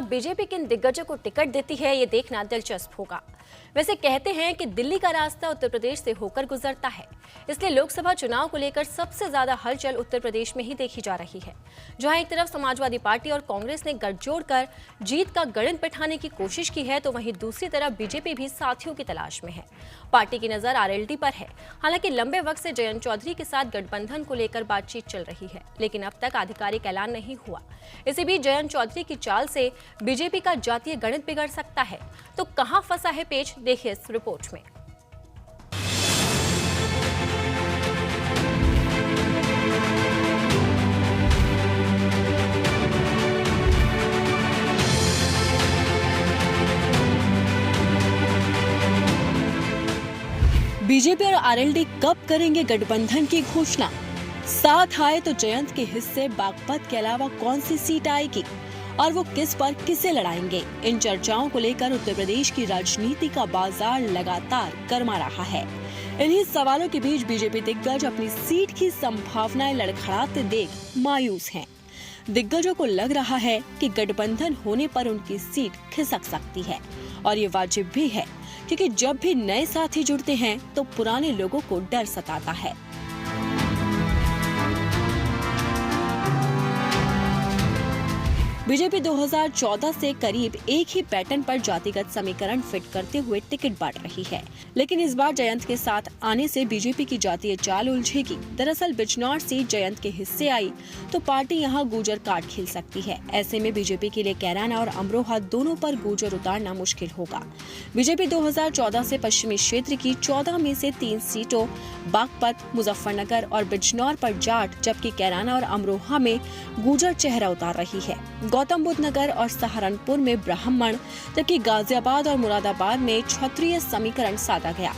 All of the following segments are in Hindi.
अब बीजेपी किन दिग्गजों को टिकट देती है, ये देखना दिलचस्प होगा। वैसे कहते हैं कि दिल्ली का रास्ता उत्तर प्रदेश से होकर गुजरता है, इसलिए लोकसभा चुनाव को लेकर सबसे ज्यादा हलचल उत्तर प्रदेश में ही देखी जा रही है। जहां एक तरफ समाजवादी पार्टी और कांग्रेस ने गठजोड़ कर जीत का गणित बैठाने की कोशिश की है, तो वहीं दूसरी तरफ बीजेपी भी साथियों की तलाश में है। पार्टी की नजर आरएलडी पर है। हालांकि लंबे वक्त से जयंत चौधरी के साथ गठबंधन को लेकर बातचीत चल रही है, लेकिन अब तक आधिकारिक ऐलान नहीं हुआ। इसी बीच जयंत चौधरी की चाल से बीजेपी का जातीय गणित बिगड़ सकता है। तो कहां फंसा है पेच, देखिए इस रिपोर्ट में। बीजेपी और आरएलडी कब करेंगे गठबंधन की घोषणा? साथ आए तो जयंत के हिस्से बागपत के अलावा कौन सी सीट आएगी और वो किस पर किसे लड़ाएंगे? इन चर्चाओं को लेकर उत्तर प्रदेश की राजनीति का बाजार लगातार गर्मा रहा है। इन्हीं सवालों के बीच बीजेपी दिग्गज अपनी सीट की संभावनाएं लड़खड़ाते देख मायूस हैं। दिग्गजों को लग रहा है कि गठबंधन होने पर उनकी सीट खिसक सकती है, और ये वाजिब भी है, क्योंकि जब भी नए साथी जुड़ते हैं तो पुराने लोगों को डर सताता है। बीजेपी 2014 से करीब एक ही पैटर्न पर जातिगत समीकरण फिट करते हुए टिकट बांट रही है, लेकिन इस बार जयंत के साथ आने से बीजेपी की जातीय चाल उलझेगी। दरअसल बिजनौर सीट जयंत के हिस्से आई तो पार्टी यहां गूजर काट खेल सकती है। ऐसे में बीजेपी के लिए कैराना और अमरोहा दोनों पर गूजर उतारना मुश्किल होगा। बीजेपी 2014 से पश्चिमी क्षेत्र की 14 में से 3 सीटों बागपत, मुजफ्फरनगर और बिजनौर पर जाट, जबकि कैराना और अमरोहा में गूजर चेहरा उतार रही है। गौतम बुद्ध नगर और सहारनपुर में ब्राह्मण, जबकि गाजियाबाद और मुरादाबाद में क्षत्रिय समीकरण साधा गया।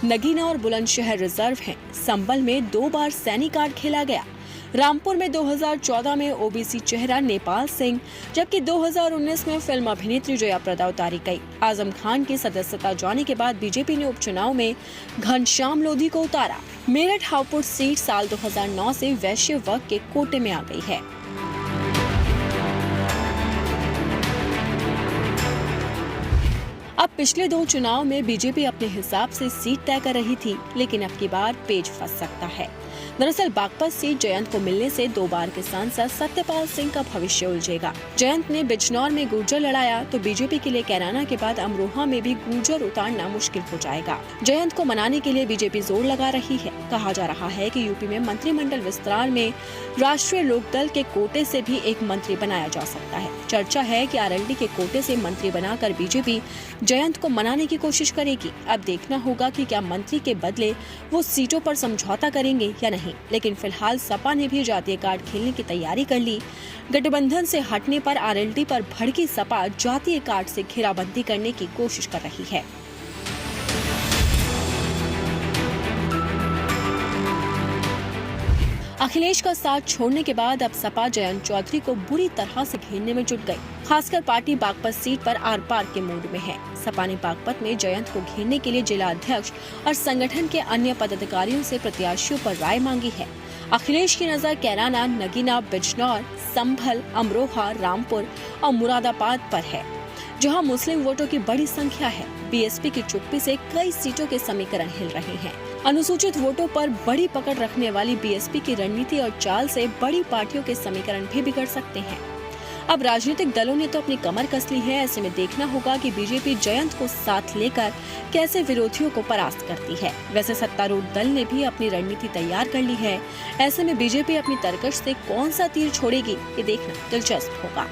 नगीना और बुलंदशहर रिजर्व हैं। संभल में 2 बार सैनी कार्ड खेला गया। रामपुर में 2014 में ओबीसी चेहरा नेपाल सिंह, जबकि 2019 में फिल्म अभिनेत्री जया प्रदा उतारी गई। आजम खान की सदस्यता जाने के बाद बीजेपी ने उपचुनाव में घनश्याम लोधी को उतारा। मेरठ हापुड़ सीट साल 2009 से वैश्य वर्ग के कोटे में आ गई है। अब पिछले 2 चुनाव में बीजेपी अपने हिसाब से सीट तय कर रही थी, लेकिन अब की बार पेच फंस सकता है। दरअसल बागपत सीट जयंत को मिलने से 2 बार के सांसद सत्यपाल सिंह का भविष्य उलझेगा। जयंत ने बिजनौर में गूजर लड़ाया तो बीजेपी के लिए कैराना के बाद अमरोहा में भी गूजर उतारना मुश्किल हो जाएगा। जयंत को मनाने के लिए बीजेपी जोर लगा रही है। कहा जा रहा है कि यूपी में मंत्रिमंडल विस्तार में राष्ट्रीय लोकदल के कोटे से भी एक मंत्री बनाया जा सकता है। चर्चा है कि आरएलडी के कोटे से मंत्री बनाकर बीजेपी जयंत को मनाने की कोशिश करेगी। अब देखना होगा कि क्या मंत्री के बदले वो सीटों पर समझौता करेंगे या नहीं। लेकिन फिलहाल सपा ने भी जातीय कार्ड खेलने की तैयारी कर ली। गठबंधन से हटने पर आरएलडी पर भड़की सपा जातीय कार्ड से घेराबंदी करने की कोशिश कर रही है। अखिलेश का साथ छोड़ने के बाद अब सपा जयंत चौधरी को बुरी तरह से घेरने में जुट गई। खासकर पार्टी बागपत सीट पर आर पार के मूड में है। सपा ने बागपत में जयंत को घेरने के लिए जिला अध्यक्ष और संगठन के अन्य पदाधिकारियों से प्रत्याशियों पर राय मांगी है। अखिलेश की नजर कैराना, नगीना, बिजनौर, संभल, अमरोहा, रामपुर और मुरादाबाद पर है, जहां मुस्लिम वोटों की बड़ी संख्या है। बीएसपी की चुप्पी से कई सीटों के समीकरण हिल रहे हैं। अनुसूचित वोटों पर बड़ी पकड़ रखने वाली बीएसपी की रणनीति और चाल से बड़ी पार्टियों के समीकरण भी बिगड़ सकते हैं। अब राजनीतिक दलों ने तो अपनी कमर कस ली है। ऐसे में देखना होगा कि बीजेपी जयंत को साथ लेकर कैसे विरोधियों को परास्त करती है। वैसे सत्तारूढ़ दल ने भी अपनी रणनीति तैयार कर ली है। ऐसे में बीजेपी अपनी तरकश से कौन सा तीर छोड़ेगी, ये देखना दिलचस्प होगा।